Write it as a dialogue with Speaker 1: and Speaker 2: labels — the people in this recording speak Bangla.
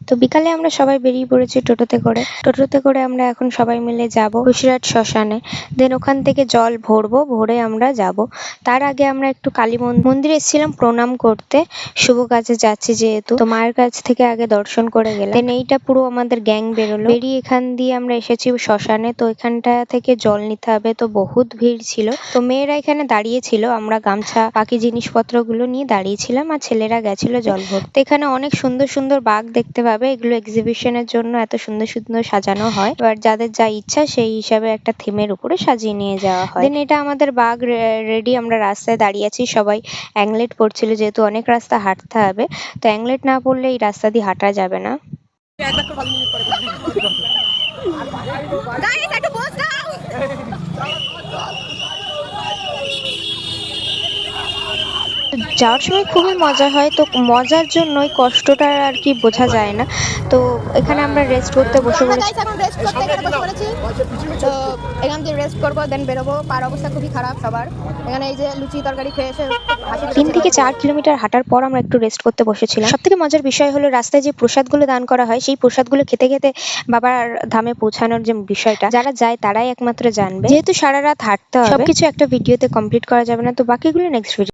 Speaker 1: তো বিকালে আমরা সবাই বেরিয়ে পড়েছি টোটোতে করে আমরা এখন সবাই মিলে যাব বসিরহাট শ্মশানে। দেন ওখান থেকে জল ভরবো, ভরে আমরা যাব। তার আগে আমরা একটু কালী মন্দিরে এসেছিলাম প্রণাম করতে, শুভ কাজে যাচ্ছি যেহেতু, তো মায়ের কাছ থেকে আগে দর্শন করে গেলাম। দেন এইটা পুরো আমাদের গ্যাং বেরোলো, বেরিয়ে এখান দিয়ে আমরা এসেছি শ্মশানে। তো এখানটা থেকে জল নিতে হবে, তো বহুত ভিড় ছিল। তো মেয়েরা এখানে দাঁড়িয়ে ছিল, আমরা গামছা বাকি জিনিসপত্র গুলো নিয়ে দাঁড়িয়েছিলাম, আর ছেলেরা গেছিল জল ভরতে। এখানে অনেক সুন্দর সুন্দর বাঘ দেখতে পাবে, এগুলো এক্সিবিশনের জন্য এত সুন্দর সুন্দর সাজানো হয়। এবার যাদের যা ইচ্ছা সেই হিসাবে একটা থিমের উপরে সাজিয়ে নিয়ে যাওয়া হয়। দেন এটা আমাদের বাঘ রেডি, আমরা রাস্তায় দাঁড়িয়ে আছি, সবাই অ্যাংলেট পড়ছিল যেহেতু অনেক রাস্তা হাঁটতে হবে, তো অ্যাংলেট না পড়লে এই রাস্তা দিয়ে হাঁটা যাবে না। যাওয়ার সময় খুবই মজা হয়, তো মজার জন্যই কষ্টটা আর কি বোঝা যায় না। তো এখানে আমরা রেস্ট করতে বসে পড়েছি।
Speaker 2: তো এখান থেকে রেস্ট করবো, দেন বেরোবো। পার অবস্থা খুবই খারাপ সবার। এখানে এই যে লুচি তরকারি খেয়ে এসে
Speaker 1: 3 থেকে 4 কিলোমিটার হাঁটার পর আমরা একটু রেস্ট করতে বসেছিলাম। সব থেকে মজার বিষয় হলো রাস্তায় যে প্রসাদগুলো দান করা হয়, সেই প্রসাদগুলো খেতে খেতে বাবার ধামে পৌঁছানোর যে বিষয়টা, যারা যায় তারাই একমাত্র জানবে। যেহেতু সারা রাত হাঁটতে হবে, সবকিছু একটা ভিডিওতে কমপ্লিট করা যাবে না, তো বাকিগুলো নেক্সট ভিডিও।